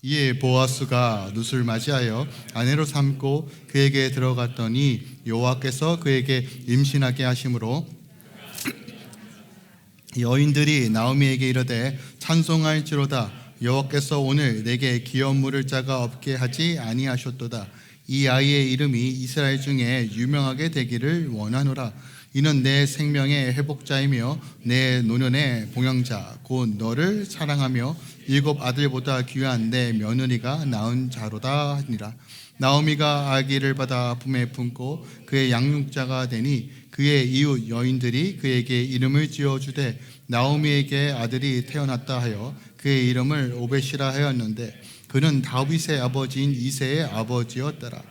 이에 보아스가 룻을 맞이하여 아내로 삼고 그에게 들어갔더니 여호와께서 그에게 임신하게 하심으로 여인들이 나오미에게 이르되 찬송할지로다. 여호와께서 오늘 내게 기업 물을 자가 없게 하지 아니하셨도다. 이 아이의 이름이 이스라엘 중에 유명하게 되기를 원하노라. 이는 내 생명의 회복자이며 내 노년의 봉영자 곧 너를 사랑하며 7 아들보다 귀한 내 며느리가 낳은 자로다 하니라. 나오미가 아기를 받아 품에 품고 그의 양육자가 되니 그의 이웃 여인들이 그에게 이름을 지어주되 나오미에게 아들이 태어났다 하여 그의 이름을 오벳이라 하였는데 그는 다윗의 아버지인 이새의 아버지였더라.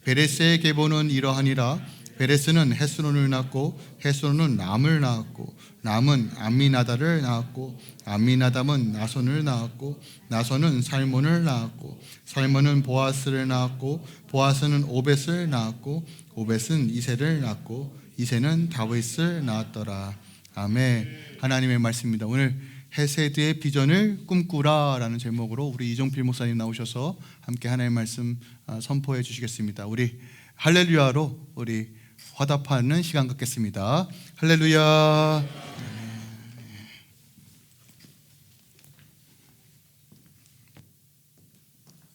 베레스의 계보는 이러하니라. 베레스는 헤스론을 낳고 헤스론은 람을 낳았고 람은 암미나다를 낳았고 암미나답은 나손을 낳았고 나손은 살몬을 낳았고 살몬은 보아스를 낳았고 보아스는 오벳을 낳았고 오벳은 이새를 낳았고 이새는 다윗을 낳았더라. 아멘. 하나님의 말씀입니다. 오늘 헤세드의 비전을 꿈꾸라 라는 제목으로 우리 이종필 목사님 나오셔서 함께 하나님의 말씀 선포해 주시겠습니다. 우리 할렐루야로 우리 화답하는 시간 갖겠습니다. 할렐루야.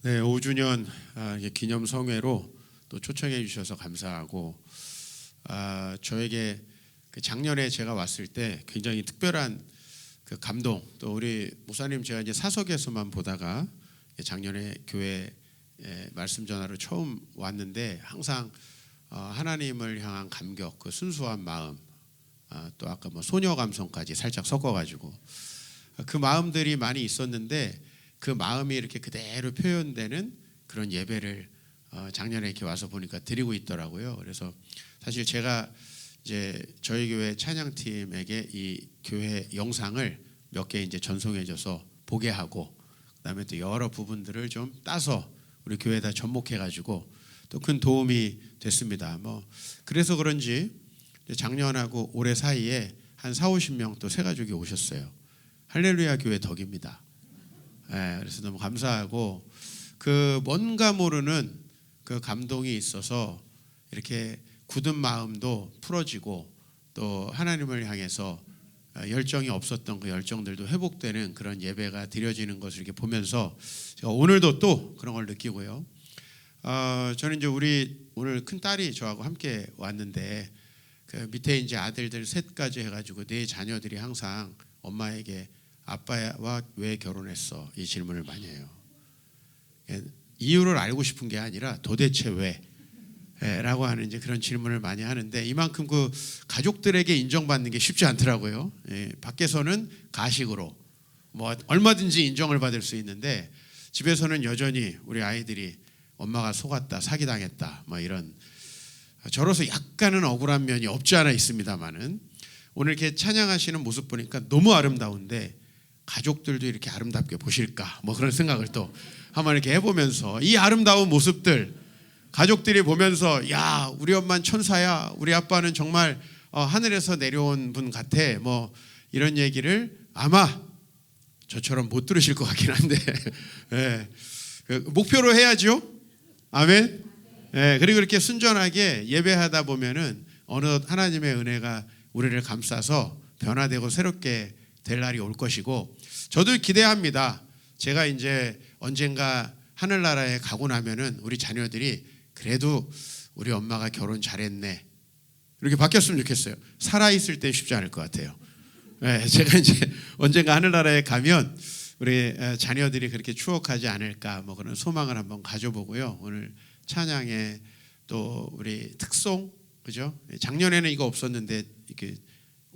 네, 5주년 기념 성회로 또 초청해 주셔서 감사하고 저에게 작년에 제가 왔을 때 굉장히 특별한 그 감동, 또 우리 목사님 제가 이제 사석에서만 보다가 작년에 교회 말씀 전하러 처음 왔는데 항상 하나님을 향한 감격, 그 순수한 마음, 또 아까 뭐 소녀 감성까지 살짝 섞어가지고 그 마음들이 많이 있었는데 그 마음이 이렇게 그대로 표현되는 그런 예배를 작년에 이렇게 와서 보니까 드리고 있더라고요. 그래서 사실 제가 이제 저희 교회 찬양팀에게 이 교회 영상을 몇 개 이제 전송해줘서 보게 하고 그다음에 또 여러 부분들을 좀 따서 우리 교회에다 접목해가지고 또 큰 도움이 됐습니다. 뭐 그래서 그런지 작년하고 올해 사이에 한 40-50명 또 새 가족이 오셨어요. 할렐루야 교회 덕입니다. 네, 그래서 너무 감사하고 그 뭔가 모르는 그 감동이 있어서 이렇게 굳은 마음도 풀어지고 또 하나님을 향해서 열정이 없었던 그 열정들도 회복되는 그런 예배가 드려지는 것을 이렇게 보면서 제가 오늘도 또 그런 걸 느끼고요. 저는 이제 우리 오늘 큰 딸이 저하고 함께 왔는데 그 밑에 이제 아들들 셋까지 해가지고 네 자녀들이 항상 엄마에게 아빠와 왜 결혼했어? 이 질문을 많이 해요. 이유를 알고 싶은 게 아니라 도대체 왜? 라고 하는 이제 그런 질문을 많이 하는데 이만큼 그 가족들에게 인정받는 게 쉽지 않더라고요. 밖에서는 가식으로 뭐 얼마든지 인정을 받을 수 있는데 집에서는 여전히 우리 아이들이 엄마가 속았다, 사기당했다, 뭐 이런 저로서 약간은 억울한 면이 없지 않아 있습니다만은 오늘 이렇게 찬양하시는 모습 보니까 너무 아름다운데 가족들도 이렇게 아름답게 보실까 뭐 그런 생각을 또 한번 이렇게 해보면서 이 아름다운 모습들 가족들이 보면서 야 우리 엄마는 천사야, 우리 아빠는 정말 하늘에서 내려온 분 같아, 뭐 이런 얘기를 아마 저처럼 못 들으실 것 같긴 한데 네. 목표로 해야죠. 아멘. 네. 그리고 이렇게 순전하게 예배하다 보면은 어느 하나님의 은혜가 우리를 감싸서 변화되고 새롭게 될 날이 올 것이고 저도 기대합니다. 제가 이제 언젠가 하늘나라에 가고 나면은 우리 자녀들이 그래도 우리 엄마가 결혼 잘했네 이렇게 바뀌었으면 좋겠어요. 살아있을 때 쉽지 않을 것 같아요. 네, 제가 이제 언젠가 하늘나라에 가면 우리 자녀들이 그렇게 추억하지 않을까 뭐 그런 소망을 한번 가져보고요. 오늘 찬양에 또 우리 특송 그죠? 작년에는 이거 없었는데 이렇게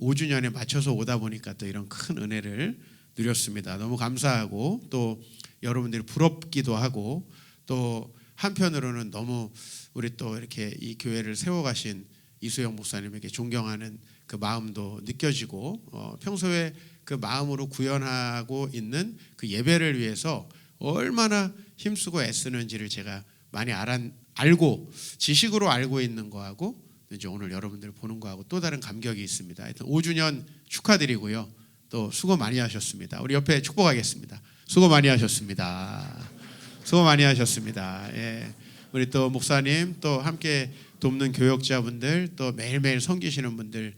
5주년에 맞춰서 오다 보니까 또 이런 큰 은혜를 누렸습니다. 너무 감사하고 또 여러분들이 부럽기도 하고 또 한편으로는 너무 우리 또 이렇게 이 교회를 세워가신 이수영 목사님에게 존경하는 그 마음도 느껴지고 평소에 그 마음으로 구현하고 있는 그 예배를 위해서 얼마나 힘쓰고 애쓰는지를 제가 많이 알고 지식으로 알고 있는 거하고 이제 오늘 여러분들 보는 거하고 또 다른 감격이 있습니다. 하여튼 5주년 축하드리고요. 또 수고 많이 하셨습니다. 우리 옆에 축복하겠습니다. 수고 많이 하셨습니다. 수고 많이 하셨습니다. 예. 우리 또 목사님 또 함께 돕는 교역자분들 또 매일매일 섬기시는 분들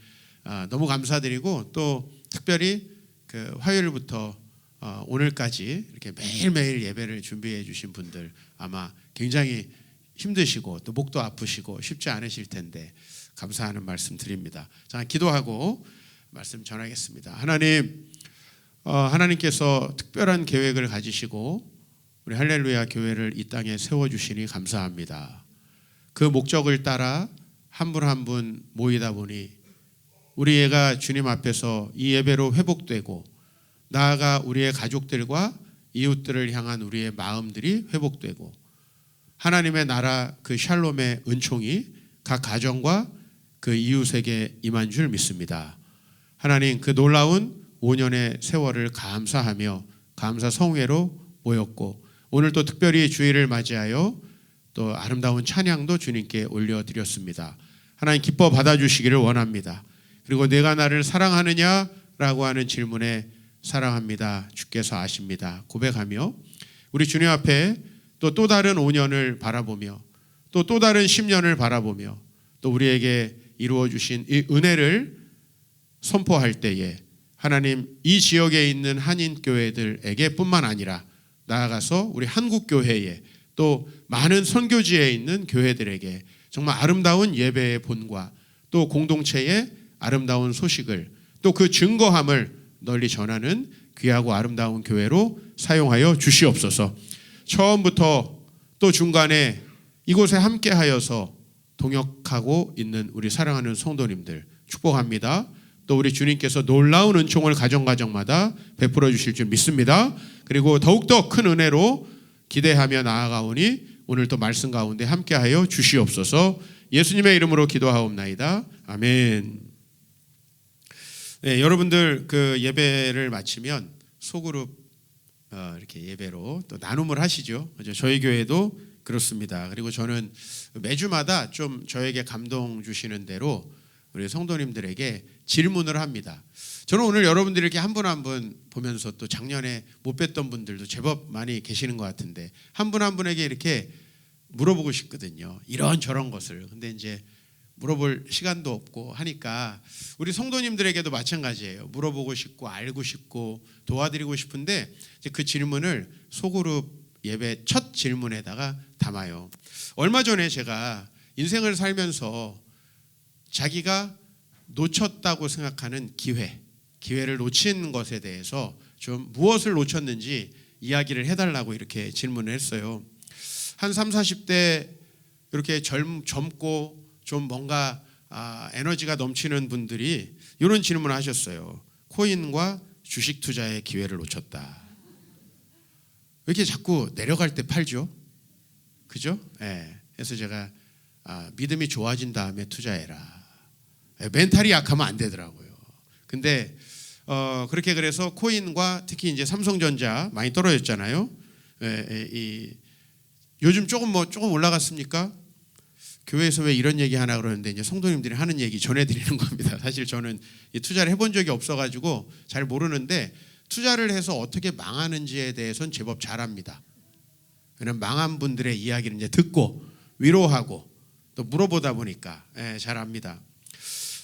너무 감사드리고 또 특별히 그 화요일부터 오늘까지 이렇게 매일매일 예배를 준비해 주신 분들 아마 굉장히 힘드시고 또 목도 아프시고 쉽지 않으실 텐데 감사하는 말씀 드립니다. 자, 기도하고 말씀 전하겠습니다. 하나님, 하나님께서 특별한 계획을 가지시고 우리 할렐루야 교회를 이 땅에 세워주시니 감사합니다. 그 목적을 따라 한 분 한 분 모이다 보니 우리 애가 주님 앞에서 이 예배로 회복되고 나아가 우리의 가족들과 이웃들을 향한 우리의 마음들이 회복되고 하나님의 나라 그 샬롬의 은총이 각 가정과 그 이웃에게 임한 줄 믿습니다. 하나님, 그 놀라운 5년의 세월을 감사하며 감사 성회로 모였고 오늘 또 특별히 주일을 맞이하여 또 아름다운 찬양도 주님께 올려드렸습니다. 하나님 기뻐 받아주시기를 원합니다. 그리고 내가 나를 사랑하느냐라고 하는 질문에 사랑합니다. 주께서 아십니다. 고백하며 우리 주님 앞에 또 다른 5년을 바라보며 또 다른 10년을 바라보며 또 우리에게 이루어 주신 이 은혜를 선포할 때에 하나님 이 지역에 있는 한인 교회들에게 뿐만 아니라 나아가서 우리 한국 교회에 또 많은 선교지에 있는 교회들에게 정말 아름다운 예배의 본과 또 공동체의 아름다운 소식을 또 그 증거함을 널리 전하는 귀하고 아름다운 교회로 사용하여 주시옵소서. 처음부터 또 중간에 이곳에 함께하여서 동역하고 있는 우리 사랑하는 성도님들 축복합니다. 또 우리 주님께서 놀라운 은총을 가정마다 베풀어 주실 줄 믿습니다. 그리고 더욱더 큰 은혜로 기대하며 나아가오니 오늘 또 말씀 가운데 함께하여 주시옵소서. 예수님의 이름으로 기도하옵나이다. 아멘. 네, 여러분들 그 예배를 마치면 소그룹 이렇게 예배로 또 나눔을 하시죠. 저희 교회도 그렇습니다. 그리고 저는 매주마다 좀 저에게 감동 주시는 대로 우리 성도님들에게 질문을 합니다. 저는 오늘 여러분들이 이렇게 한 분 한 분 보면서 또 작년에 못 뵀던 분들도 제법 많이 계시는 것 같은데 한 분 한 분에게 이렇게 물어보고 싶거든요. 이런저런 것을. 근데 이제 물어볼 시간도 없고 하니까 우리 성도님들에게도 마찬가지예요. 물어보고 싶고 알고 싶고 도와드리고 싶은데 이제 그 질문을 소그룹 예배 첫 질문에다가 담아요. 얼마 전에 제가 인생을 살면서 자기가 놓쳤다고 생각하는 기회를 놓친 것에 대해서 좀 무엇을 놓쳤는지 이야기를 해달라고 이렇게 질문을 했어요. 한 30, 40대 이렇게 젊고 좀 뭔가 에너지가 넘치는 분들이 이런 질문을 하셨어요. 코인과 주식 투자의 기회를 놓쳤다. 왜 이렇게 자꾸 내려갈 때 팔죠? 그죠? 네. 그래서 제가 믿음이 좋아진 다음에 투자해라. 멘탈이 약하면 안 되더라고요. 근데 그렇게 그래서 코인과 특히 이제 삼성전자 많이 떨어졌잖아요. 요즘 조금 올라갔습니까? 교회에서 왜 이런 얘기 하나 그러는데 이제 성도님들이 하는 얘기 전해드리는 겁니다. 사실 저는 투자를 해본 적이 없어가지고 잘 모르는데 투자를 해서 어떻게 망하는지에 대해서는 제법 잘 압니다. 왜냐면 망한 분들의 이야기를 이제 듣고 위로하고 또 물어보다 보니까 잘 압니다.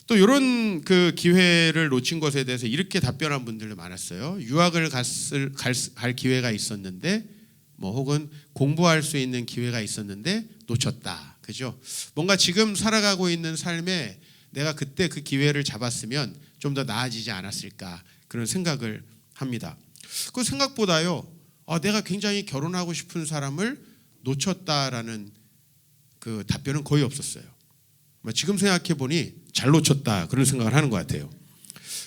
또 이런 그 기회를 놓친 것에 대해서 이렇게 답변한 분들도 많았어요. 유학을 갈 기회가 있었는데 뭐 혹은 공부할 수 있는 기회가 있었는데 놓쳤다. 그죠? 뭔가 지금 살아가고 있는 삶에 내가 그때 그 기회를 잡았으면 좀 더 나아지지 않았을까 그런 생각을 합니다. 그 생각보다요. 내가 굉장히 결혼하고 싶은 사람을 놓쳤다라는 그 답변은 거의 없었어요. 지금 생각해 보니 잘 놓쳤다 그런 생각을 하는 것 같아요.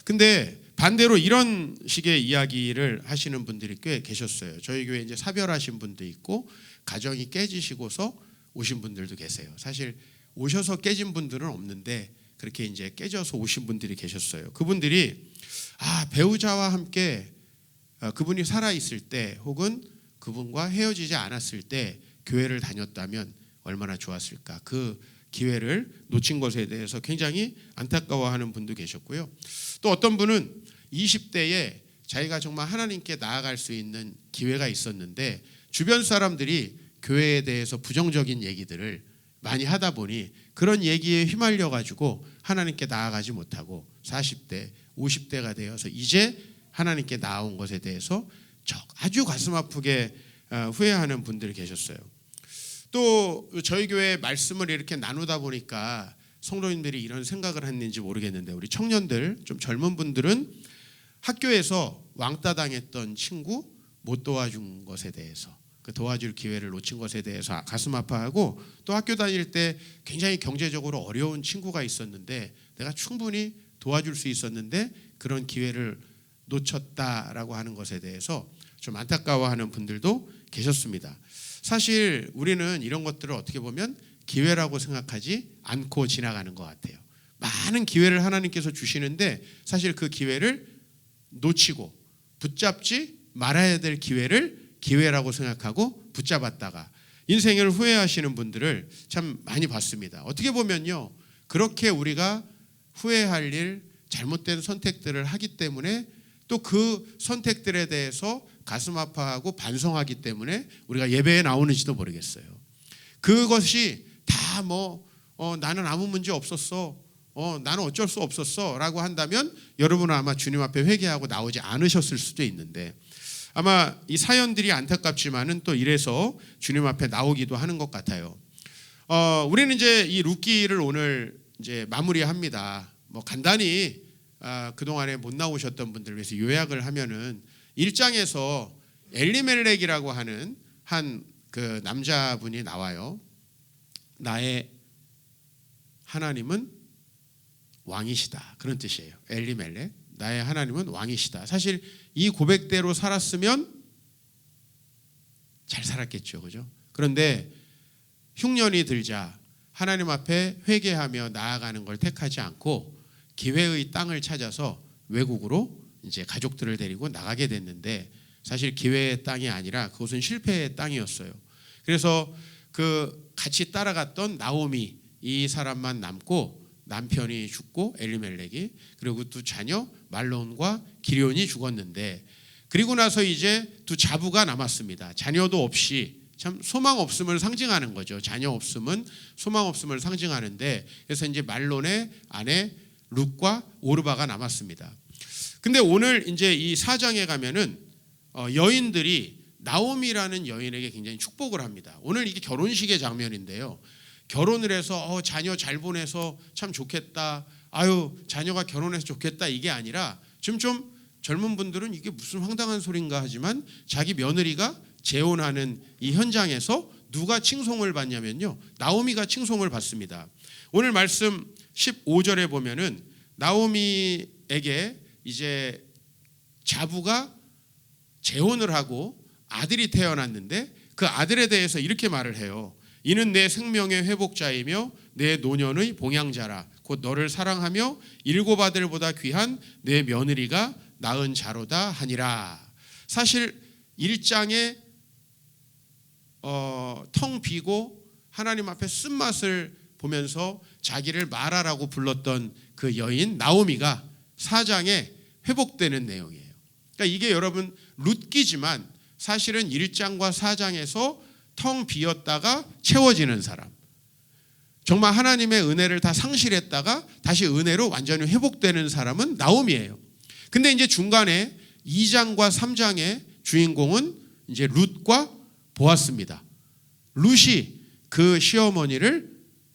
근데 반대로 이런 식의 이야기를 하시는 분들이 꽤 계셨어요. 저희 교회 이제 사별하신 분도 있고 가정이 깨지시고서 오신 분들도 계세요. 사실 오셔서 깨진 분들은 없는데 그렇게 이제 깨져서 오신 분들이 계셨어요. 그분들이 배우자와 함께 그분이 살아 있을 때 혹은 그분과 헤어지지 않았을 때 교회를 다녔다면 얼마나 좋았을까. 그 기회를 놓친 것에 대해서 굉장히 안타까워하는 분도 계셨고요. 또 어떤 분은 20대에 자기가 정말 하나님께 나아갈 수 있는 기회가 있었는데 주변 사람들이 교회에 대해서 부정적인 얘기들을 많이 하다 보니 그런 얘기에 휘말려 가지고 하나님께 나아가지 못하고 40대, 50대가 되어서 이제 하나님께 나아온 것에 대해서 아주 가슴 아프게 후회하는 분들이 계셨어요. 또 저희 교회 말씀을 이렇게 나누다 보니까 성도님들이 이런 생각을 했는지 모르겠는데, 우리 청년들, 좀 젊은 분들은 학교에서 왕따 당했던 친구 못 도와준 것에 대해서, 그 도와줄 기회를 놓친 것에 대해서 가슴 아파하고, 또 학교 다닐 때 굉장히 경제적으로 어려운 친구가 있었는데 내가 충분히 도와줄 수 있었는데 그런 기회를 놓쳤다라고 하는 것에 대해서 좀 안타까워하는 분들도 계셨습니다. 사실 우리는 이런 것들을 어떻게 보면 기회라고 생각하지 않고 지나가는 것 같아요. 많은 기회를 하나님께서 주시는데 사실 그 기회를 놓치고 붙잡지 말아야 될 기회를 기회라고 생각하고 붙잡았다가 인생을 후회하시는 분들을 참 많이 봤습니다. 어떻게 보면요, 그렇게 우리가 후회할 일, 잘못된 선택들을 하기 때문에 또 그 선택들에 대해서 가슴 아파하고 반성하기 때문에 우리가 예배에 나오는지도 모르겠어요. 그것이 다 나는 아무 문제 없었어, 나는 어쩔 수 없었어 라고 한다면 여러분은 아마 주님 앞에 회개하고 나오지 않으셨을 수도 있는데, 아마 이 사연들이 안타깝지만은 또 이래서 주님 앞에 나오기도 하는 것 같아요. 우리는 이제 이 룻기를 오늘 이제 마무리합니다. 간단히 그동안에 못 나오셨던 분들 위해서 요약을 하면은 1장에서 엘리멜렉이라고 하는 한 그 남자분이 나와요. 나의 하나님은 왕이시다, 그런 뜻이에요. 엘리멜렉, 나의 하나님은 왕이시다. 사실 이 고백대로 살았으면 잘 살았겠죠, 그죠? 그런데 흉년이 들자 하나님 앞에 회개하며 나아가는 걸 택하지 않고 기회의 땅을 찾아서 외국으로 이제 가족들을 데리고 나가게 됐는데, 사실 기회의 땅이 아니라 그것은 실패의 땅이었어요. 그래서 그 같이 따라갔던 나오미, 이 사람만 남고 남편이 죽고 엘리멜렉이, 그리고 두 자녀 말론과 기럧이 죽었는데, 그리고 나서 이제 두 자부가 남았습니다. 자녀도 없이, 참 소망 없음을 상징하는 거죠. 자녀 없음은 소망 없음을 상징하는데, 그래서 이제 말론의 아내 룻과 오르바가 남았습니다. 근데 오늘 이제 이 4장에 가면은 여인들이 나오미라는 여인에게 굉장히 축복을 합니다. 오늘 이게 결혼식의 장면인데요. 결혼을 해서 자녀 잘 보내서 참 좋겠다, 아유 자녀가 결혼해서 좋겠다, 이게 아니라 지금 좀 젊은 분들은 이게 무슨 황당한 소린가 하지만 자기 며느리가 재혼하는 이 현장에서 누가 칭송을 받냐면요, 나오미가 칭송을 받습니다. 오늘 말씀 15절에 보면은 나오미에게 이제 자부가 재혼을 하고 아들이 태어났는데 그 아들에 대해서 이렇게 말을 해요. 이는 내 생명의 회복자이며 내 노년의 봉양자라. 곧 너를 사랑하며 일곱 아들보다 귀한 내 며느리가 낳은 자로다 하니라. 사실 1장에 텅 비고 하나님 앞에 쓴맛을 보면서 자기를 마라라고 불렀던 그 여인 나오미가 4장에 회복되는 내용이에요. 그러니까 이게 여러분 룻기지만 사실은 1장과 4장에서 텅 비었다가 채워지는 사람, 정말 하나님의 은혜를 다 상실했다가 다시 은혜로 완전히 회복되는 사람은 나오미예요. 근데 이제 중간에 2장과 3장의 주인공은 이제 룻과 보아스입니다. 룻이 그 시어머니를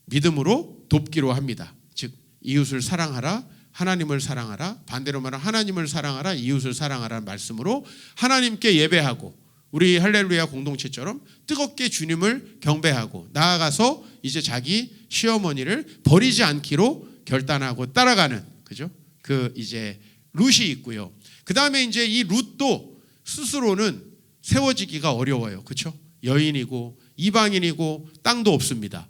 믿음으로 돕기로 합니다. 즉 이웃을 사랑하라, 하나님을 사랑하라, 반대로 말하면 하나님을 사랑하라, 이웃을 사랑하라는 말씀으로 하나님께 예배하고 우리 할렐루야 공동체처럼 뜨겁게 주님을 경배하고 나아가서 이제 자기 시어머니를 버리지 않기로 결단하고 따라가는, 그죠? 그 이제 룻이 있고요. 그 다음에 이제 이 룻도 스스로는 세워지기가 어려워요, 그렇죠? 여인이고 이방인이고 땅도 없습니다.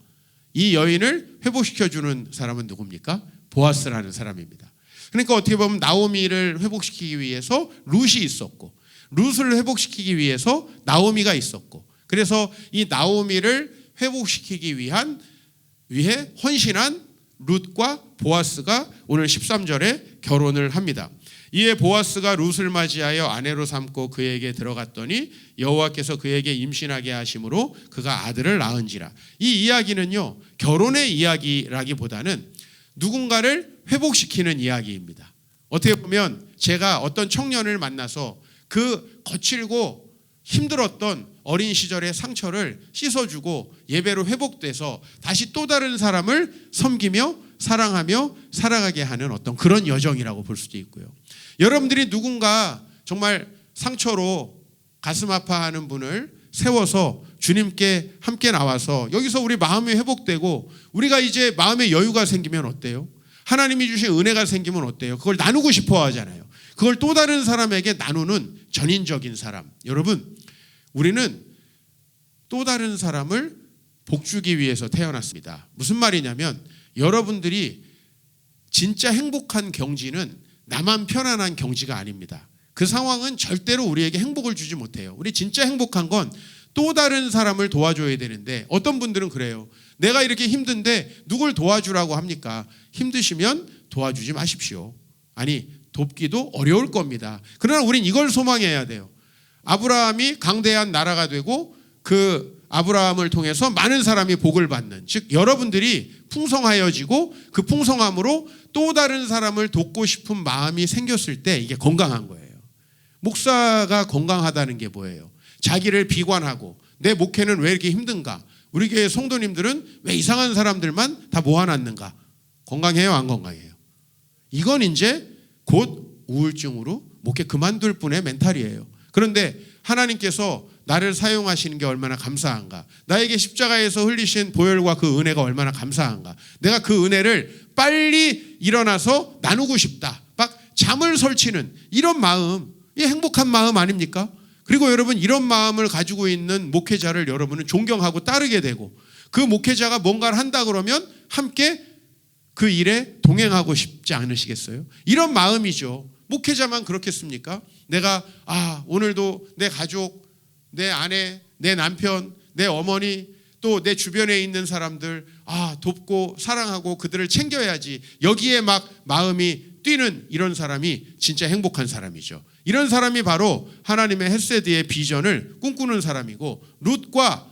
이 여인을 회복시켜주는 사람은 누굽니까? 보아스라는 사람입니다. 그러니까 어떻게 보면 나오미를 회복시키기 위해서 룻이 있었고, 룻을 회복시키기 위해서 나오미가 있었고, 그래서 이 나오미를 회복시키기 위해 헌신한 룻과 보아스가 오늘 13절에 결혼을 합니다. 이에 보아스가 룻을 맞이하여 아내로 삼고 그에게 들어갔더니 여호와께서 그에게 임신하게 하심으로 그가 아들을 낳은지라. 이 이야기는요, 결혼의 이야기라기보다는 누군가를 회복시키는 이야기입니다. 어떻게 보면 제가 어떤 청년을 만나서 그 거칠고 힘들었던 어린 시절의 상처를 씻어주고 예배로 회복돼서 다시 또 다른 사람을 섬기며 사랑하며 살아가게 하는 어떤 그런 여정이라고 볼 수도 있고요. 여러분들이 누군가 정말 상처로 가슴 아파하는 분을 세워서 주님께 함께 나와서 여기서 우리 마음이 회복되고 우리가 이제 마음의 여유가 생기면 어때요? 하나님이 주신 은혜가 생기면 어때요? 그걸 나누고 싶어 하잖아요. 그걸 또 다른 사람에게 나누는 전인적인 사람. 여러분, 우리는 또 다른 사람을 복주기 위해서 태어났습니다. 무슨 말이냐면 여러분들이 진짜 행복한 경지는 나만 편안한 경지가 아닙니다. 그 상황은 절대로 우리에게 행복을 주지 못해요. 우리 진짜 행복한 건 또 다른 사람을 도와줘야 되는데 어떤 분들은 그래요. 내가 이렇게 힘든데 누굴 도와주라고 합니까? 힘드시면 도와주지 마십시오. 아니, 돕기도 어려울 겁니다. 그러나 우린 이걸 소망해야 돼요. 아브라함이 강대한 나라가 되고 그 아브라함을 통해서 많은 사람이 복을 받는, 즉 여러분들이 풍성하여지고 그 풍성함으로 또 다른 사람을 돕고 싶은 마음이 생겼을 때 이게 건강한 거예요. 목사가 건강하다는 게 뭐예요? 자기를 비관하고 내 목회는 왜 이렇게 힘든가? 우리 교회 성도님들은 왜 이상한 사람들만 다 모아놨는가? 건강해요, 안 건강해요? 이건 이제 곧 우울증으로 목회 그만둘 뿐의 멘탈이에요. 그런데 하나님께서 나를 사용하시는 게 얼마나 감사한가? 나에게 십자가에서 흘리신 보혈과 그 은혜가 얼마나 감사한가? 내가 그 은혜를 빨리 일어나서 나누고 싶다. 막 잠을 설치는 이런 마음, 이 행복한 마음 아닙니까? 그리고 여러분, 이런 마음을 가지고 있는 목회자를 여러분은 존경하고 따르게 되고 그 목회자가 뭔가를 한다 그러면 함께 그 일에 동행하고 싶지 않으시겠어요? 이런 마음이죠. 목회자만 그렇겠습니까? 내가 오늘도 내 가족, 내 아내, 내 남편, 내 어머니, 또 내 주변에 있는 사람들 돕고 사랑하고 그들을 챙겨야지. 여기에 막 마음이 뛰는 이런 사람이 진짜 행복한 사람이죠. 이런 사람이 바로 하나님의 헤세드의 비전을 꿈꾸는 사람이고 룻과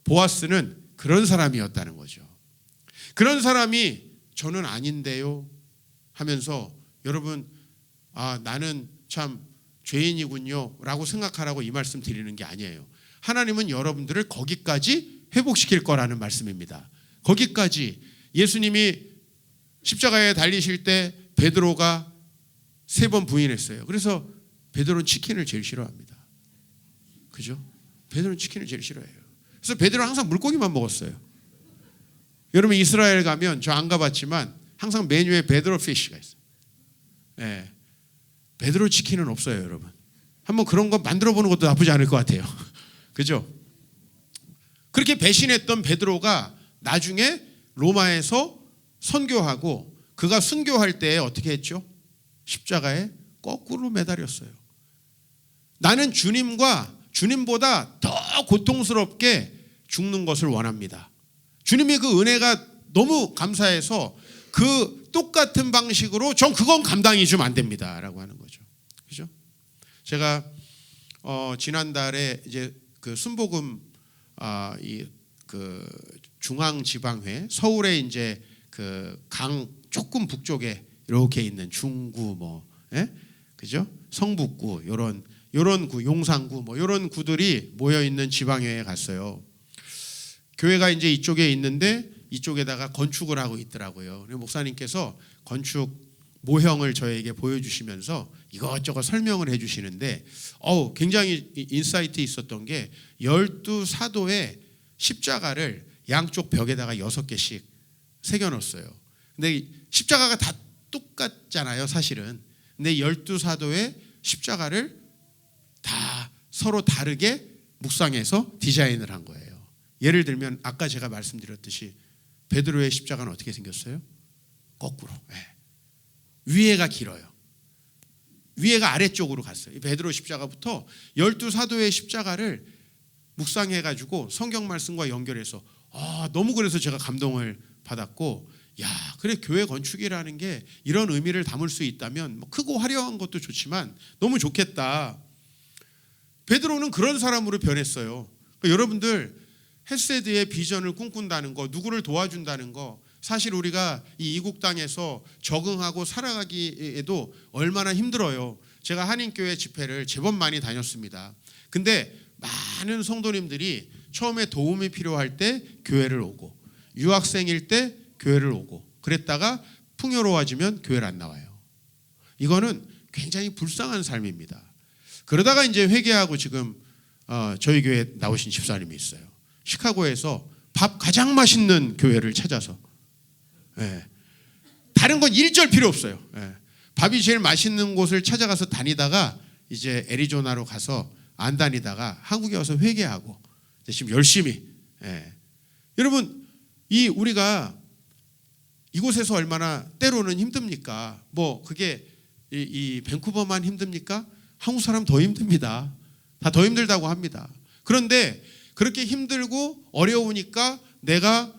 보아스는 그런 사람이었다는 거죠. 그런 사람이 저는 아닌데요 하면서 여러분 나는 참 죄인이군요 라고 생각하라고 이 말씀 드리는 게 아니에요. 하나님은 여러분들을 거기까지 회복시킬 거라는 말씀입니다. 거기까지. 예수님이 십자가에 달리실 때 베드로가 3번 부인했어요. 그래서 베드로는 치킨을 제일 싫어합니다. 그죠? 베드로는 치킨을 제일 싫어해요. 그래서 베드로는 항상 물고기만 먹었어요. 여러분 이스라엘 가면 저 안 가봤지만 항상 메뉴에 베드로 피쉬가 있어요. 네. 베드로 치킨은 없어요, 여러분. 한번 그런 거 만들어 보는 것도 나쁘지 않을 것 같아요. 그죠? 그렇게 배신했던 베드로가 나중에 로마에서 선교하고 그가 순교할 때 어떻게 했죠? 십자가에 거꾸로 매달렸어요. 나는 주님보다 더 고통스럽게 죽는 것을 원합니다. 주님의 그 은혜가 너무 감사해서 그 똑같은 방식으로 전 그건 감당이 좀 안 됩니다 라고 하는 거죠. 그죠? 제가 지난달에 이제 그 순복음 그 중앙지방회 서울에 이제 그 강 조금 북쪽에 이렇게 있는 중구 그죠? 성북구 요런 구, 용산구 요런 구들이 모여 있는 지방회에 갔어요. 교회가 이제 이쪽에 있는데 이쪽에다가 건축을 하고 있더라고요. 목사님께서 건축 모형을 저에게 보여주시면서 이것저것 설명을 해주시는데 굉장히 인사이트 있었던 게 12사도의 십자가를 양쪽 벽에다가 6개씩 새겨놓았어요. 근데 십자가가 다 똑같잖아요, 사실은. 근데 12사도의 십자가를 다 서로 다르게 묵상해서 디자인을 한 거예요. 예를 들면 아까 제가 말씀드렸듯이 베드로의 십자가는 어떻게 생겼어요? 거꾸로. 위에가 길어요. 위에가 아래쪽으로 갔어요. 베드로 십자가부터 12사도의 십자가를 묵상해가지고 성경 말씀과 연결해서 너무 그래서 제가 감동을 받았고 야, 그래 교회 건축이라는 게 이런 의미를 담을 수 있다면 뭐 크고 화려한 것도 좋지만 너무 좋겠다. 베드로는 그런 사람으로 변했어요. 그러니까 여러분들 헤세드의 비전을 꿈꾼다는 거, 누구를 도와준다는 거, 사실 우리가 이 이국 땅에서 적응하고 살아가기에도 얼마나 힘들어요. 제가 한인교회 집회를 제법 많이 다녔습니다. 근데 많은 성도님들이 처음에 도움이 필요할 때 교회를 오고, 유학생일 때 교회를 오고, 그랬다가 풍요로워지면 교회를 안 나와요. 이거는 굉장히 불쌍한 삶입니다. 그러다가 이제 회개하고 지금 저희 교회에 나오신 집사님이 있어요. 시카고에서 밥 가장 맛있는 교회를 찾아서, 다른 건 일절 필요 없어요. 밥이 제일 맛있는 곳을 찾아가서 다니다가 이제 애리조나로 가서 안 다니다가 한국에 와서 회개하고 지금 열심히. 여러분, 이 우리가 이곳에서 얼마나 때로는 힘듭니까? 뭐 그게 이 밴쿠버만 힘듭니까? 한국 사람 더 힘듭니다. 다 더 힘들다고 합니다. 그런데 그렇게 힘들고 어려우니까 내가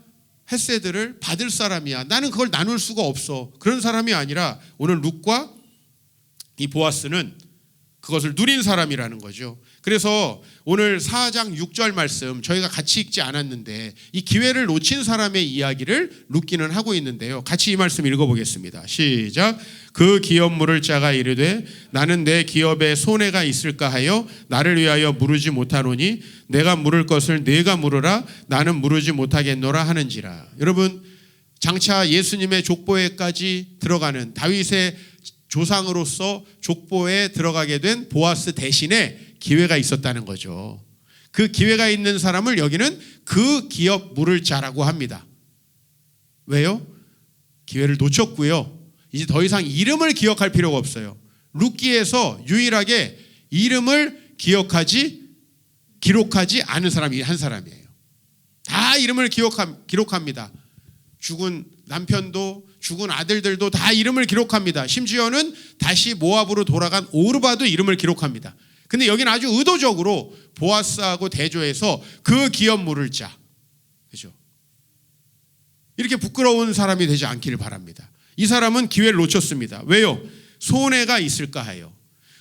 헤세드를 받을 사람이야. 나는 그걸 나눌 수가 없어. 그런 사람이 아니라 오늘 룻과 이 보아스는 그것을 누린 사람이라는 거죠. 그래서 오늘 4장 6절 말씀 저희가 같이 읽지 않았는데 이 기회를 놓친 사람의 이야기를 룻기는 하고 있는데요. 같이 이 말씀 읽어보겠습니다. 시작. 그 기업 물을 자가 이르되 나는 내 기업에 손해가 있을까 하여 나를 위하여 물으지 못하노니 내가 물을 것을 네가 물으라 나는 물으지 못하겠노라 하는지라. 여러분, 장차 예수님의 족보에까지 들어가는 다윗의 조상으로서 족보에 들어가게 된 보아스 대신에 기회가 있었다는 거죠. 그 기회가 있는 사람을 여기는 그 기업 물을 자라고 합니다. 왜요? 기회를 놓쳤고요. 이제 더 이상 이름을 기억할 필요가 없어요. 룻기에서 유일하게 이름을 기록하지 않은 사람이 한 사람이에요. 다 이름을 기록합니다. 죽은 남편도 죽은 아들들도 다 이름을 기록합니다. 심지어는 다시 모압으로 돌아간 오르바도 이름을 기록합니다. 근데 여기는 아주 의도적으로 보아스하고 대조해서 그 기업 물을 자. 그죠? 이렇게 부끄러운 사람이 되지 않기를 바랍니다. 이 사람은 기회를 놓쳤습니다. 왜요? 손해가 있을까 하여.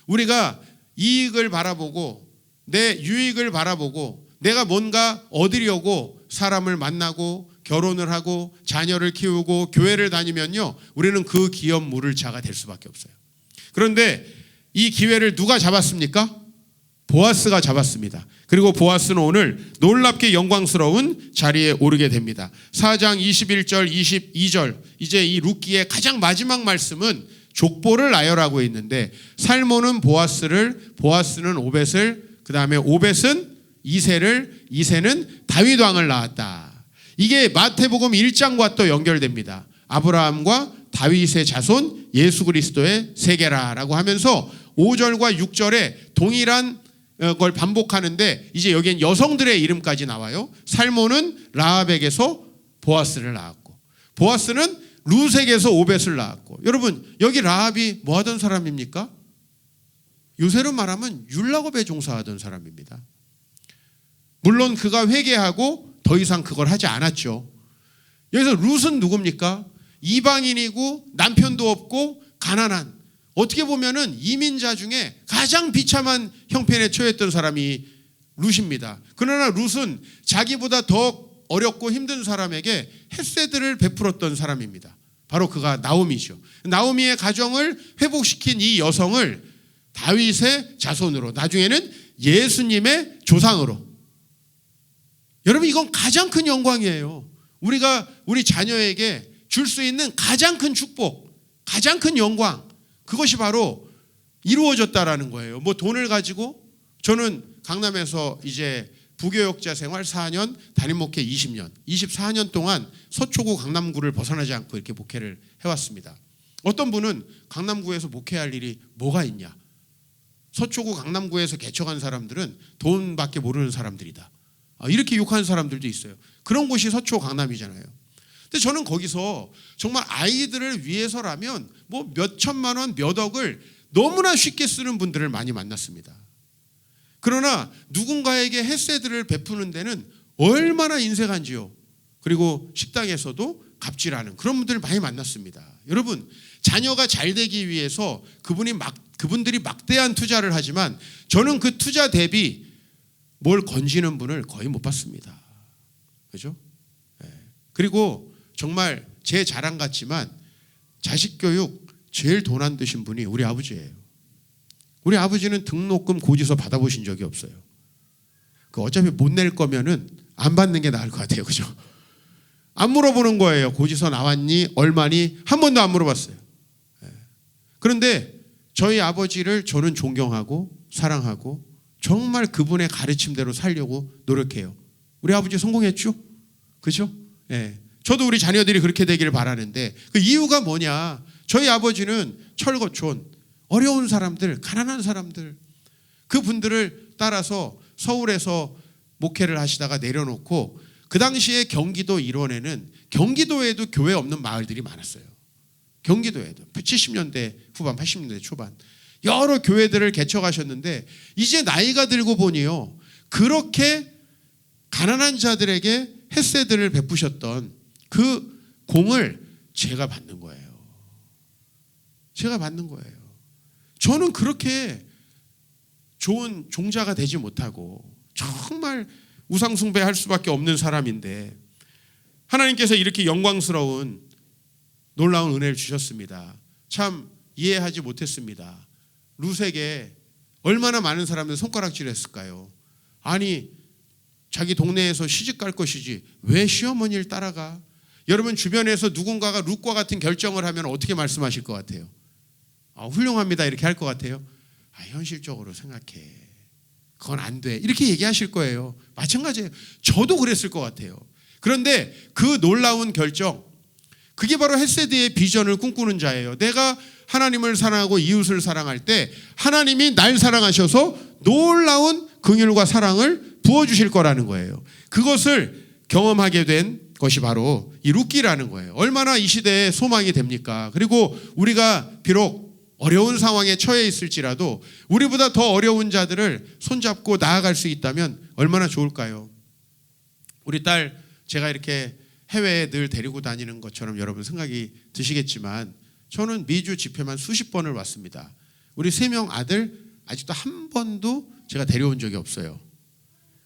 우리가 이익을 바라보고 내 유익을 바라보고 내가 뭔가 얻으려고 사람을 만나고 결혼을 하고 자녀를 키우고 교회를 다니면요, 우리는 그 기업 물을 자가 될 수밖에 없어요. 그런데 이 기회를 누가 잡았습니까? 보아스가 잡았습니다. 그리고 보아스는 오늘 놀랍게 영광스러운 자리에 오르게 됩니다. 4장 21절 22절 이제 이 룻기의 가장 마지막 말씀은 족보를 나열하고 있는데 살몬은 보아스를, 보아스는 오벳을, 그 다음에 오벳은 이새를, 이새는 다윗 왕을 낳았다. 이게 마태복음 1장과 또 연결됩니다. 아브라함과 다윗의 자손 예수 그리스도의 세계라라고 하면서 5절과 6절에 동일한 걸 반복하는데 이제 여기엔 여성들의 이름까지 나와요. 살몬은 라합에게서 보아스를 낳았고 보아스는 룻에게서 오벳을 낳았고, 여러분 여기 라합이 뭐 하던 사람입니까? 요새로 말하면 율락업에 종사하던 사람입니다. 물론 그가 회개하고 더 이상 그걸 하지 않았죠. 여기서 룻은 누굽니까? 이방인이고 남편도 없고 가난한, 어떻게 보면은 이민자 중에 가장 비참한 형편에 처했던 사람이 룻입니다. 그러나 룻은 자기보다 더 어렵고 힘든 사람에게 헤세드를 베풀었던 사람입니다. 바로 그가 나오미죠. 나오미의 가정을 회복시킨 이 여성을 다윗의 자손으로, 나중에는 예수님의 조상으로. 여러분, 이건 가장 큰 영광이에요. 우리가 우리 자녀에게 줄 수 있는 가장 큰 축복, 가장 큰 영광, 그것이 바로 이루어졌다라는 거예요. 뭐 돈을 가지고, 저는 강남에서 이제 부교역자 생활 4년, 담임 목회 20년, 24년 동안 서초구 강남구를 벗어나지 않고 이렇게 목회를 해왔습니다. 어떤 분은 강남구에서 목회할 일이 뭐가 있냐, 서초구 강남구에서 개척한 사람들은 돈밖에 모르는 사람들이다, 이렇게 욕하는 사람들도 있어요. 그런 곳이 서초 강남이잖아요. 근데 저는 거기서 정말 아이들을 위해서라면 뭐 몇 천만 원, 몇 억을 너무나 쉽게 쓰는 분들을 많이 만났습니다. 그러나 누군가에게 헤세드를 베푸는 데는 얼마나 인색한지요. 그리고 식당에서도 갑질하는 그런 분들을 많이 만났습니다. 여러분, 자녀가 잘 되기 위해서 그분들이 막대한 투자를 하지만 저는 그 투자 대비 뭘 건지는 분을 거의 못 봤습니다. 그죠? 그리고 정말 제 자랑 같지만 자식 교육 제일 돈 안 드신 분이 우리 아버지예요. 우리 아버지는 등록금 고지서 받아보신 적이 없어요. 그 어차피 못 낼 거면은 안 받는 게 나을 것 같아요. 그죠? 안 물어보는 거예요. 고지서 나왔니? 얼마니? 한 번도 안 물어봤어요. 그런데 저희 아버지를 저는 존경하고 사랑하고 정말 그분의 가르침대로 살려고 노력해요. 우리 아버지 성공했죠? 그죠? 저도 우리 자녀들이 그렇게 되기를 바라는데 그 이유가 뭐냐? 저희 아버지는 철거촌, 어려운 사람들, 가난한 사람들 그분들을 따라서 서울에서 목회를 하시다가 내려놓고 그 당시에 경기도 일원에는 경기도에도 교회 없는 마을들이 많았어요. 경기도에도 70년대 후반 80년대 초반 여러 교회들을 개척하셨는데 이제 나이가 들고 보니요 그렇게 가난한 자들에게 햇새들을 베푸셨던 그 공을 제가 받는 거예요. 제가 받는 거예요. 저는 그렇게 좋은 종자가 되지 못하고 정말 우상숭배할 수밖에 없는 사람인데 하나님께서 이렇게 영광스러운 놀라운 은혜를 주셨습니다. 참 이해하지 못했습니다. 룻에게 얼마나 많은 사람들이 손가락질을 했을까요? 아니 자기 동네에서 시집갈 것이지 왜 시어머니를 따라가? 여러분 주변에서 누군가가 룻과 같은 결정을 하면 어떻게 말씀하실 것 같아요? 훌륭합니다 이렇게 할 것 같아요? 현실적으로 생각해. 그건 안 돼. 이렇게 얘기하실 거예요. 마찬가지예요. 저도 그랬을 것 같아요. 그런데 그 놀라운 결정 그게 바로 헷세드의 비전을 꿈꾸는 자예요. 내가 하나님을 사랑하고 이웃을 사랑할 때 하나님이 날 사랑하셔서 놀라운 긍휼과 사랑을 부어주실 거라는 거예요. 그것을 경험하게 된 것이 바로 이 룻기라는 거예요. 얼마나 이 시대에 소망이 됩니까? 그리고 우리가 비록 어려운 상황에 처해 있을지라도 우리보다 더 어려운 자들을 손잡고 나아갈 수 있다면 얼마나 좋을까요? 우리 딸 제가 이렇게 해외에 늘 데리고 다니는 것처럼 여러분 생각이 드시겠지만 저는 미주 집회만 수십 번을 왔습니다. 우리 3명 아들 아직도 한 번도 제가 데려온 적이 없어요.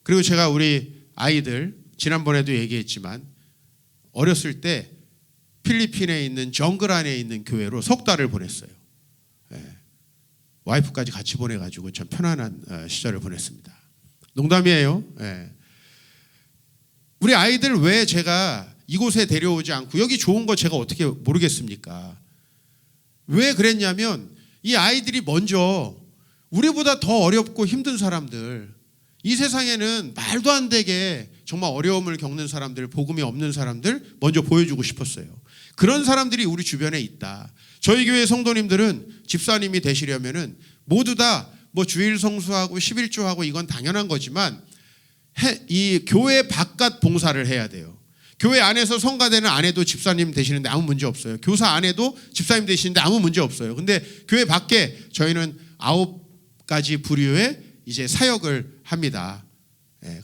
그리고 제가 우리 아이들 지난번에도 얘기했지만 어렸을 때 필리핀에 있는 정글 안에 있는 교회로 석 달을 보냈어요. 와이프까지 같이 보내가지고 참 편안한 시절을 보냈습니다. 농담이에요. 우리 아이들 왜 제가 이곳에 데려오지 않고 여기 좋은 거 제가 어떻게 모르겠습니까? 왜 그랬냐면 이 아이들이 먼저 우리보다 더 어렵고 힘든 사람들 이 세상에는 말도 안 되게 정말 어려움을 겪는 사람들 복음이 없는 사람들 먼저 보여주고 싶었어요. 그런 사람들이 우리 주변에 있다. 저희 교회 성도님들은 집사님이 되시려면은 모두 다 뭐 주일 성수하고 11조하고 이건 당연한 거지만 이 교회 바깥 봉사를 해야 돼요. 교회 안에서 성가대는 안 해도 집사님 되시는데 아무 문제 없어요. 교사 안 해도 집사님 되시는데 아무 문제 없어요. 근데 교회 밖에 저희는 9가지 부류의 이제 사역을 합니다.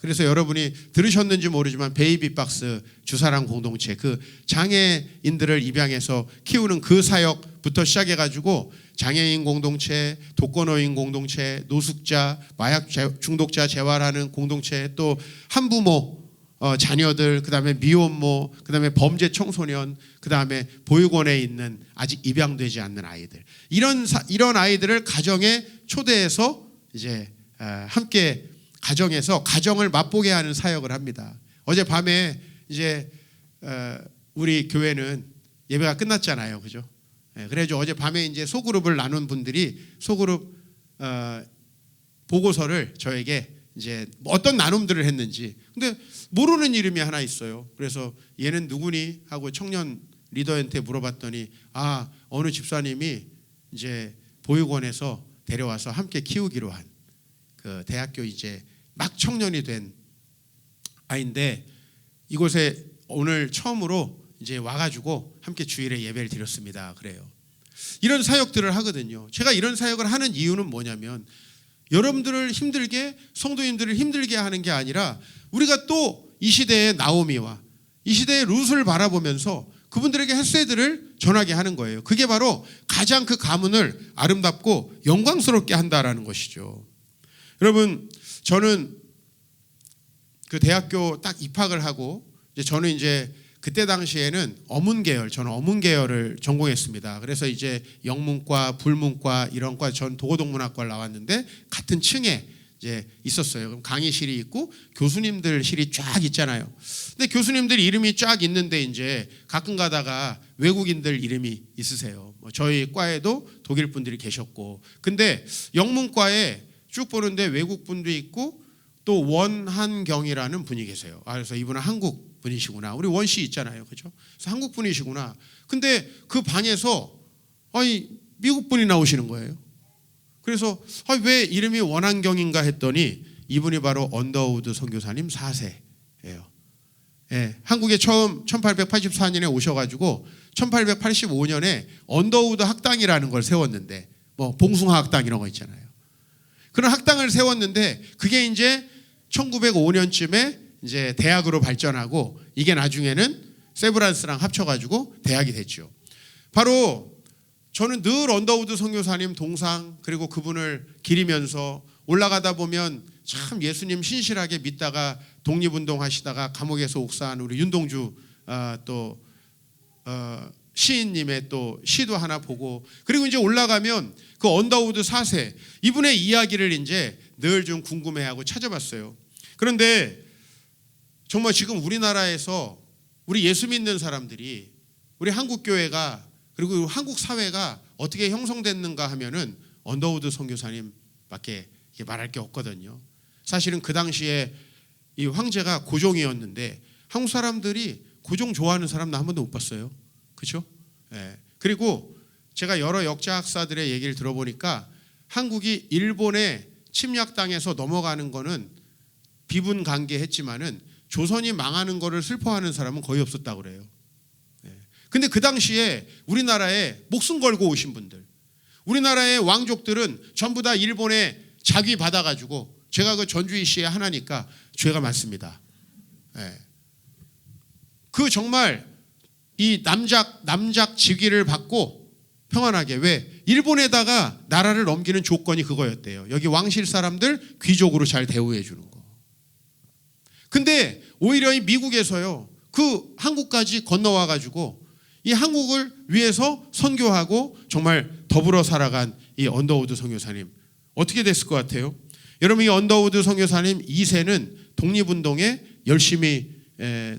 그래서 여러분이 들으셨는지 모르지만 베이비박스 주사랑 공동체 그 장애인들을 입양해서 키우는 그 사역부터 시작해가지고 장애인 공동체, 독거노인 공동체, 노숙자, 마약 중독자 재활하는 공동체 또 한부모 자녀들 그다음에 미혼모 그다음에 범죄 청소년 그다음에 보육원에 있는 아직 입양되지 않는 아이들 이런 아이들을 가정에 초대해서 이제 함께 가정에서 가정을 맛보게 하는 사역을 합니다. 어젯밤에 이제 우리 교회는 예배가 끝났잖아요, 그죠? 그래서 어젯밤에 이제 소그룹을 나눈 분들이 소그룹 보고서를 저에게 이제 어떤 나눔들을 했는지 근데 모르는 이름이 하나 있어요. 그래서 얘는 누구니 하고 청년 리더한테 물어봤더니 어느 집사님이 이제 보육원에서 데려와서 함께 키우기로 한 그 대학교 이제 막 청년이 된 아이인데 이곳에 오늘 처음으로 이제 와가지고 함께 주일에 예배를 드렸습니다. 그래요. 이런 사역들을 하거든요. 제가 이런 사역을 하는 이유는 뭐냐면 여러분들을 힘들게 성도님들을 힘들게 하는 게 아니라 우리가 또 이 시대의 나오미와 이 시대의 룻을 바라보면서 그분들에게 헤세드를 전하게 하는 거예요. 그게 바로 가장 그 가문을 아름답고 영광스럽게 한다라는 것이죠. 여러분, 저는 그 대학교 딱 입학을 하고 저는 이제 그때 당시에는 저는 어문 계열을 전공했습니다. 그래서 이제 영문과, 불문과 이런 과, 전 도고동문학과를 나왔는데 같은 층에 이제 있었어요. 그럼 강의실이 있고 교수님들실이 쫙 있잖아요. 근데 교수님들 이름이 쫙 있는데 이제 가끔 가다가 외국인들 이름이 있으세요. 저희 과에도 독일 분들이 계셨고, 근데 영문과에 쭉 보는데 외국 분도 있고 또 원한경이라는 분이 계세요. 그래서 이분은 한국 분이시구나. 우리 원씨 있잖아요, 그렇죠? 그래서 한국 분이시구나. 근데 그 방에서 미국 분이 나오시는 거예요. 그래서 왜 이름이 원한경인가 했더니 이분이 바로 언더우드 선교사님 4세예요. 예, 한국에 처음 1884년에 오셔가지고 1885년에 언더우드 학당이라는 걸 세웠는데, 봉숭아 학당 이런 거 있잖아요. 그런 학당을 세웠는데 그게 이제 1905년쯤에 이제 대학으로 발전하고 이게 나중에는 세브란스랑 합쳐가지고 대학이 됐죠. 바로 저는 늘 언더우드 선교사님 동상 그리고 그분을 기리면서 올라가다 보면 참 예수님 신실하게 믿다가 독립운동 하시다가 감옥에서 옥사한 우리 윤동주 시인님의 또 시도 하나 보고, 그리고 이제 올라가면 그 언더우드 4세 이분의 이야기를 이제 늘 좀 궁금해하고 찾아봤어요. 그런데 정말 지금 우리나라에서 우리 예수 믿는 사람들이 우리 한국 교회가 그리고 한국 사회가 어떻게 형성됐는가 하면은 언더우드 선교사님밖에 말할 게 없거든요. 사실은 그 당시에 이 황제가 고종이었는데 한국 사람들이 고종 좋아하는 사람 나 한 번도 못 봤어요. 그렇죠? 예. 그리고 제가 여러 역사학사들의 얘기를 들어보니까 한국이 일본의 침략당해서 넘어가는 거는 비분간개했지만은 조선이 망하는 거를 슬퍼하는 사람은 거의 없었다고 그래요. 근데 그 당시에 우리나라에 목숨 걸고 오신 분들, 우리나라의 왕족들은 전부 다 일본에 자귀 받아가지고, 제가 그 전주희 씨의 하나니까 죄가 많습니다. 그 정말 이 남작 직위를 받고 평안하게, 왜 일본에다가 나라를 넘기는 조건이 그거였대요. 여기 왕실 사람들 귀족으로 잘 대우해 주는 거. 근데 오히려 이 미국에서요, 그 한국까지 건너와 가지고 이 한국을 위해서 선교하고 정말 더불어 살아간 이 언더우드 선교사님 어떻게 됐을 것 같아요? 여러분, 이 언더우드 선교사님 2세는 독립운동에 열심히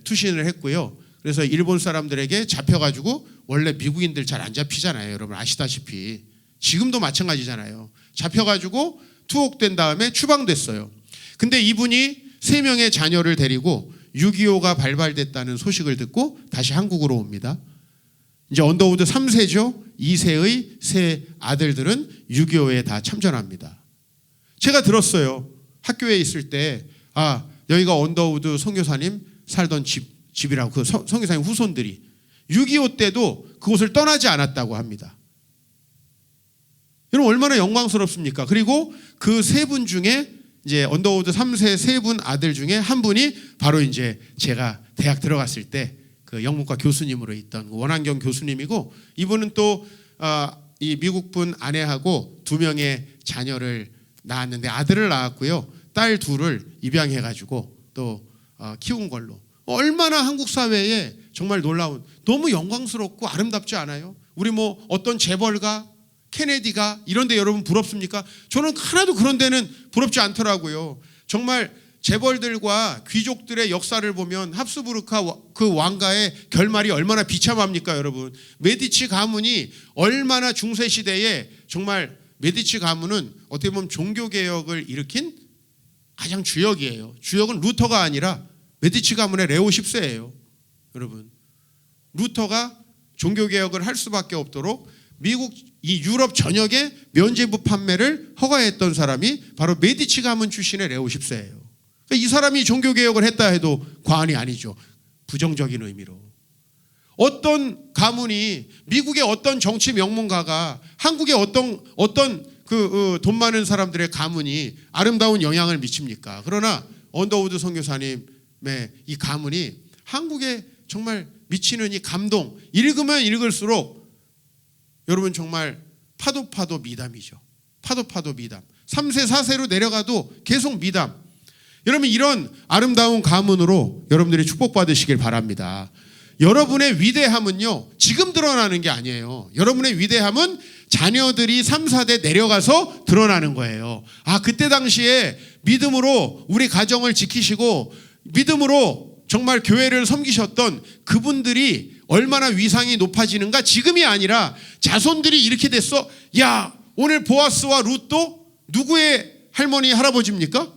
투신을 했고요. 그래서 일본 사람들에게 잡혀가지고, 원래 미국인들 잘 안 잡히잖아요. 여러분 아시다시피 지금도 마찬가지잖아요. 잡혀가지고 투옥된 다음에 추방됐어요. 근데 이분이 3명의 자녀를 데리고 6.25가 발발됐다는 소식을 듣고 다시 한국으로 옵니다. 이제 언더우드 3세죠. 2세의 세 아들들은 6.25에 다 참전합니다. 제가 들었어요. 학교에 있을 때, 여기가 언더우드 선교사님 살던 집이라고, 그 선교사님 후손들이 6.25 때도 그곳을 떠나지 않았다고 합니다. 여러분 얼마나 영광스럽습니까? 그리고 그 3분 중에 이제 언더우드 3세 3분 아들 중에 한 분이 바로 이제 제가 대학 들어갔을 때 그 영문과 교수님으로 있던 원한경 교수님이고, 이분은 또 이 미국분 아내하고 2명의 자녀를 낳았는데 아들을 낳았고요. 딸 2을 입양해가지고 또 키운 걸로. 얼마나 한국 사회에 정말 놀라운, 너무 영광스럽고 아름답지 않아요? 우리 어떤 재벌가, 케네디가 이런데 여러분 부럽습니까? 저는 하나도 그런 데는 부럽지 않더라고요. 정말 재벌들과 귀족들의 역사를 보면 합스부르크 그 왕가의 결말이 얼마나 비참합니까, 여러분? 메디치 가문이 얼마나 중세 시대에, 정말 메디치 가문은 어떻게 보면 종교 개혁을 일으킨 가장 주역이에요. 주역은 루터가 아니라 메디치 가문의 레오 10세예요. 여러분, 루터가 종교 개혁을 할 수밖에 없도록 미국 이 유럽 전역에 면죄부 판매를 허가했던 사람이 바로 메디치 가문 출신의 레오 10세예요. 이 사람이 종교 개혁을 했다 해도 과언이 아니죠. 부정적인 의미로. 어떤 가문이, 미국의 어떤 정치 명문가가 한국의 어떤 그 돈 많은 사람들의 가문이 아름다운 영향을 미칩니까? 그러나 언더우드 선교사님의 이 가문이 한국의 정말 미치는 이 감동, 읽으면 읽을수록 여러분 정말 파도 미담이죠. 파도 미담. 3세 4세로 내려가도 계속 미담. 여러분 이런 아름다운 가문으로 여러분들이 축복받으시길 바랍니다. 여러분의 위대함은요 지금 드러나는 게 아니에요. 여러분의 위대함은 자녀들이 3, 4대 내려가서 드러나는 거예요. 아, 그때 당시에 믿음으로 우리 가정을 지키시고 믿음으로 정말 교회를 섬기셨던 그분들이 얼마나 위상이 높아지는가. 지금이 아니라 자손들이 이렇게 됐어. 야, 오늘 보아스와 룻도 누구의 할머니 할아버지입니까?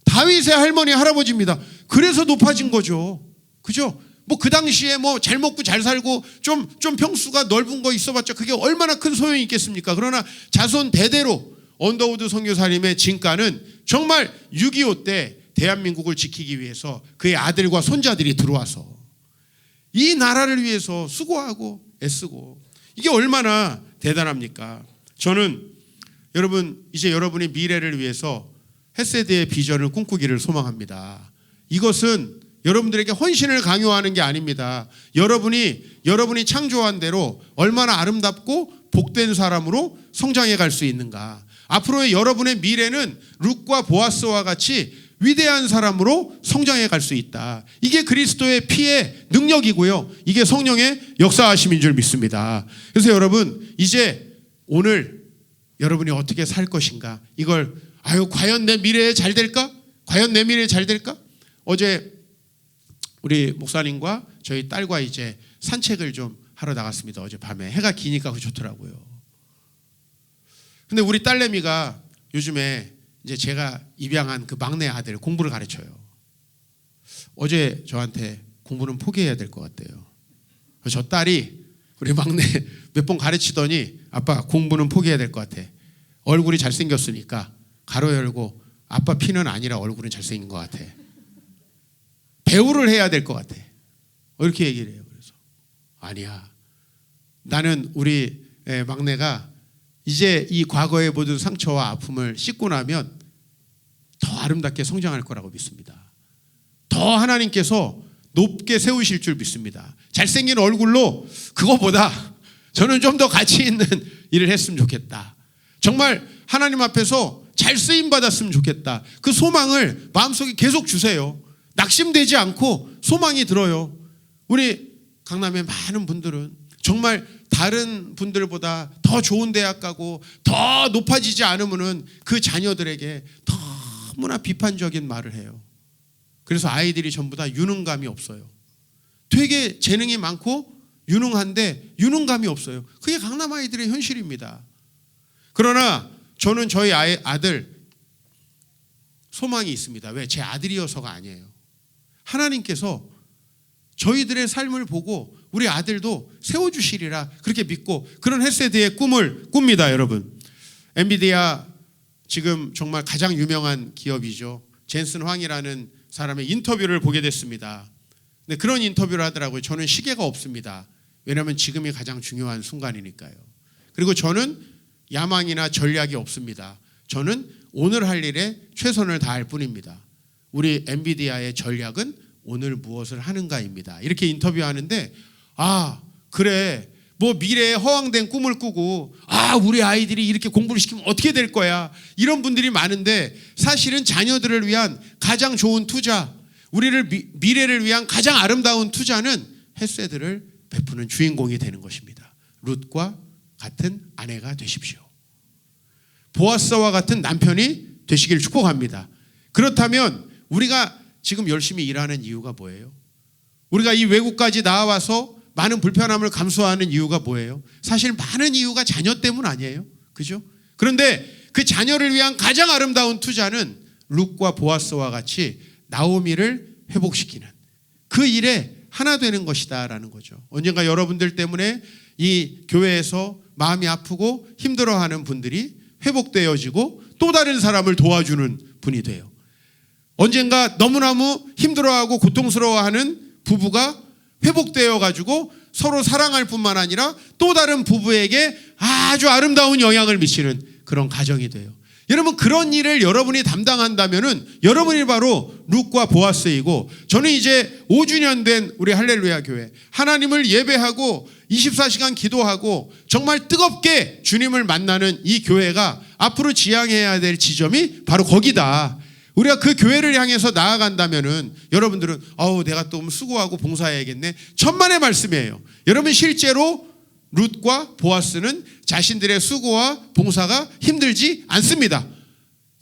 다윗의 할머니 할아버지입니다. 그래서 높아진 거죠. 그죠? 뭐 그 당시에 뭐 잘 먹고 잘 살고 좀 평수가 넓은 거 있어봤자 그게 얼마나 큰 소용이 있겠습니까? 그러나 자손 대대로 언더우드 선교사님의 진가는 정말 6.25 때 대한민국을 지키기 위해서 그의 아들과 손자들이 들어와서 이 나라를 위해서 수고하고 애쓰고, 이게 얼마나 대단합니까? 저는 여러분 이제 여러분의 미래를 위해서 헤세드의 비전을 꿈꾸기를 소망합니다. 이것은 여러분들에게 헌신을 강요하는 게 아닙니다. 여러분이 창조한 대로 얼마나 아름답고 복된 사람으로 성장해 갈 수 있는가. 앞으로의 여러분의 미래는 룻과 보아스와 같이 위대한 사람으로 성장해 갈 수 있다. 이게 그리스도의 피의 능력이고요. 이게 성령의 역사하심인 줄 믿습니다. 그래서 여러분 이제 오늘 여러분이 어떻게 살 것인가, 이걸 과연 내 미래에 잘 될까? 과연 내 미래에 잘 될까? 어제 우리 목사님과 저희 딸과 이제 산책을 좀 하러 나갔습니다. 어젯밤에 해가 기니까 좋더라고요. 근데 우리 딸내미가 요즘에 이제 제가 입양한 그 막내 아들 공부를 가르쳐요. 어제 저한테 공부는 포기해야 될 것 같대요. 저 딸이 우리 막내 몇 번 가르치더니 아빠 공부는 포기해야 될 것 같아. 얼굴이 잘생겼으니까 가로 열고 아빠 피는 아니라 얼굴은 잘생긴 것 같아. 배우를 해야 될 것 같아. 이렇게 얘기를 해요. 그래서 아니야. 나는 우리 막내가 이제 이 과거의 모든 상처와 아픔을 씻고 나면 더 아름답게 성장할 거라고 믿습니다. 더 하나님께서 높게 세우실 줄 믿습니다. 잘생긴 얼굴로 그거보다 저는 좀 더 가치 있는 일을 했으면 좋겠다. 정말 하나님 앞에서 잘 쓰임 받았으면 좋겠다. 그 소망을 마음속에 계속 주세요. 낙심되지 않고 소망이 들어요. 우리 강남의 많은 분들은 정말 다른 분들보다 더 좋은 대학 가고 더 높아지지 않으면은 그 자녀들에게 너무나 비판적인 말을 해요. 그래서 아이들이 전부 다 유능감이 없어요. 되게 재능이 많고 유능한데 유능감이 없어요. 그게 강남 아이들의 현실입니다. 그러나 저는 저희 아들 소망이 있습니다. 왜? 제 아들이어서가 아니에요. 하나님께서 저희들의 삶을 보고 우리 아들도 세워주시리라 그렇게 믿고 그런 헤세드의 꿈을 꿉니다. 여러분, 엔비디아 지금 정말 가장 유명한 기업이죠. 젠슨 황이라는 사람의 인터뷰를 보게 됐습니다. 근데 그런 인터뷰를 하더라고요. 저는 시계가 없습니다. 왜냐하면 지금이 가장 중요한 순간이니까요. 그리고 저는 야망이나 전략이 없습니다. 저는 오늘 할 일에 최선을 다할 뿐입니다. 우리 엔비디아의 전략은 오늘 무엇을 하는가입니다. 이렇게 인터뷰하는데, 그래, 뭐 미래에 허황된 꿈을 꾸고 우리 아이들이 이렇게 공부를 시키면 어떻게 될 거야, 이런 분들이 많은데 사실은 자녀들을 위한 가장 좋은 투자, 우리를 미래를 위한 가장 아름다운 투자는 헤세드를 베푸는 주인공이 되는 것입니다. 룻과 같은 아내가 되십시오. 보아스와 같은 남편이 되시길 축복합니다. 그렇다면 우리가 지금 열심히 일하는 이유가 뭐예요? 우리가 이 외국까지 나와서 많은 불편함을 감수하는 이유가 뭐예요? 사실 많은 이유가 자녀 때문 아니에요? 그죠? 그런데 그 자녀를 위한 가장 아름다운 투자는 룻과 보아스와 같이 나오미를 회복시키는 그 일에 하나 되는 것이다 라는 거죠. 언젠가 여러분들 때문에 이 교회에서 마음이 아프고 힘들어하는 분들이 회복되어지고 또 다른 사람을 도와주는 분이 돼요. 언젠가 너무너무 힘들어하고 고통스러워하는 부부가 회복되어 가지고 서로 사랑할 뿐만 아니라 또 다른 부부에게 아주 아름다운 영향을 미치는 그런 가정이 돼요. 여러분 그런 일을 여러분이 담당한다면은 여러분이 바로 룻과 보아스이고, 저는 이제 5주년 된 우리 할렐루야 교회, 하나님을 예배하고 24시간 기도하고 정말 뜨겁게 주님을 만나는 이 교회가 앞으로 지향해야 될 지점이 바로 거기다. 우리가 그 교회를 향해서 나아간다면은 여러분들은 내가 또 수고하고 봉사해야겠네, 천만의 말씀이에요. 여러분 실제로 룻과 보아스는 자신들의 수고와 봉사가 힘들지 않습니다.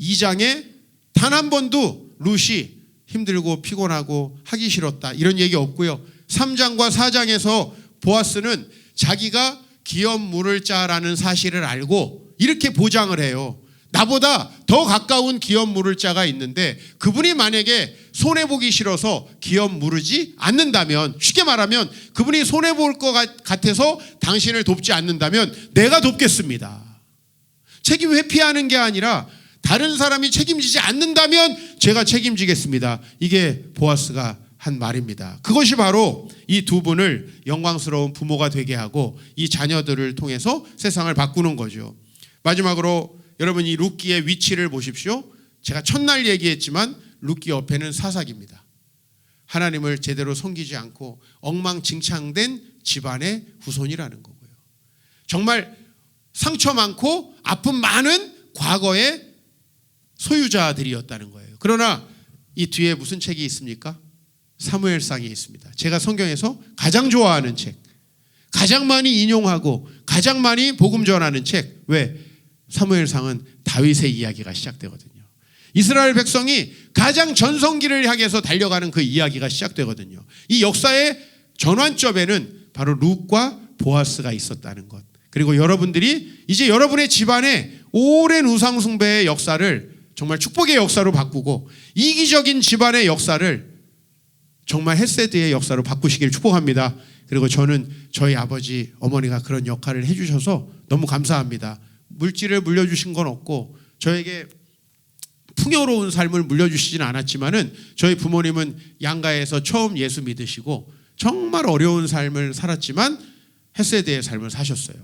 2장에 단 한 번도 룻이 힘들고 피곤하고 하기 싫었다 이런 얘기 없고요. 3장과 4장에서 보아스는 자기가 기업 물을 자라는 사실을 알고 이렇게 보장을 해요. 나보다 더 가까운 기업 물을 자가 있는데 그분이 만약에 손해보기 싫어서 기업 물으지 않는다면, 쉽게 말하면 그분이 손해볼 것 같아서 당신을 돕지 않는다면 내가 돕겠습니다. 책임 회피하는 게 아니라 다른 사람이 책임지지 않는다면 제가 책임지겠습니다. 이게 보아스가 한 말입니다. 그것이 바로 이 두 분을 영광스러운 부모가 되게 하고 이 자녀들을 통해서 세상을 바꾸는 거죠. 마지막으로 여러분 이 룻기의 위치를 보십시오. 제가 첫날 얘기했지만 룻기 옆에는 사사기입니다. 하나님을 제대로 섬기지 않고 엉망진창된 집안의 후손이라는 거고요. 정말 상처 많고 아픔 많은 과거의 소유자들이었다는 거예요. 그러나 이 뒤에 무슨 책이 있습니까? 사무엘상이 있습니다. 제가 성경에서 가장 좋아하는 책, 가장 많이 인용하고 가장 많이 복음 전하는 책. 왜? 사무엘상은 다윗의 이야기가 시작되거든요. 이스라엘 백성이 가장 전성기를 향해서 달려가는 그 이야기가 시작되거든요. 이 역사의 전환점에는 바로 룻과 보아스가 있었다는 것. 그리고 여러분들이 이제 여러분의 집안의 오랜 우상 숭배의 역사를 정말 축복의 역사로 바꾸고 이기적인 집안의 역사를 정말 헤세드의 역사로 바꾸시길 축복합니다. 그리고 저는 저희 아버지, 어머니가 그런 역할을 해주셔서 너무 감사합니다. 물질을 물려주신 건 없고 저에게 풍요로운 삶을 물려주시진 않았지만은 저희 부모님은 양가에서 처음 예수 믿으시고 정말 어려운 삶을 살았지만 헤세드의 삶을 사셨어요.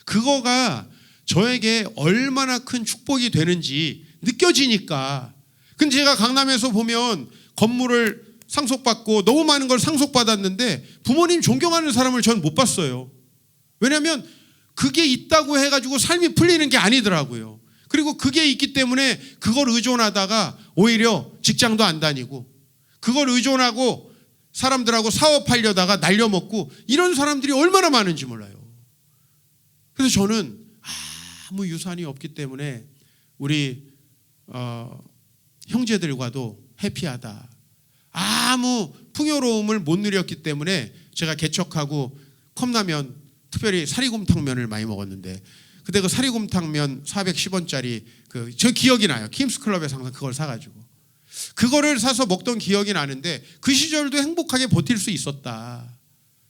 그거가 저에게 얼마나 큰 축복이 되는지 느껴지니까. 근데 제가 강남에서 보면 건물을 상속받고 너무 많은 걸 상속받았는데 부모님 존경하는 사람을 전 못 봤어요. 왜냐하면 그게 있다고 해가지고 삶이 풀리는 게 아니더라고요. 그리고 그게 있기 때문에 그걸 의존하다가 오히려 직장도 안 다니고 그걸 의존하고 사람들하고 사업하려다가 날려먹고 이런 사람들이 얼마나 많은지 몰라요. 그래서 저는 아무 유산이 없기 때문에 우리 형제들과도 해피하다. 아무 풍요로움을 못 누렸기 때문에 제가 개척하고 컵라면, 특별히 사리곰탕면을 많이 먹었는데 그때 그 사리곰탕면 410원짜리 저 기억이 나요. 킴스클럽에서 항상 그걸 사가지고 그거를 사서 먹던 기억이 나는데 그 시절도 행복하게 버틸 수 있었다.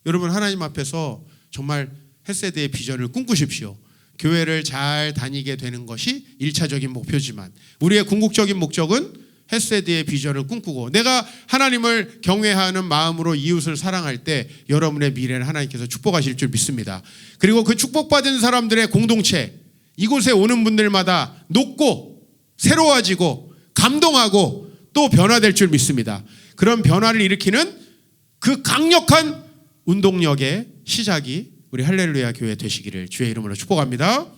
여러분 하나님 앞에서 정말 헤세드의 비전을 꿈꾸십시오. 교회를 잘 다니게 되는 것이 1차적인 목표지만 우리의 궁극적인 목적은 헤세드의 비전을 꿈꾸고 내가 하나님을 경외하는 마음으로 이웃을 사랑할 때 여러분의 미래를 하나님께서 축복하실 줄 믿습니다. 그리고 그 축복받은 사람들의 공동체, 이곳에 오는 분들마다 높고 새로워지고 감동하고 또 변화될 줄 믿습니다. 그런 변화를 일으키는 그 강력한 운동력의 시작이 우리 할렐루야 교회 되시기를 주의 이름으로 축복합니다.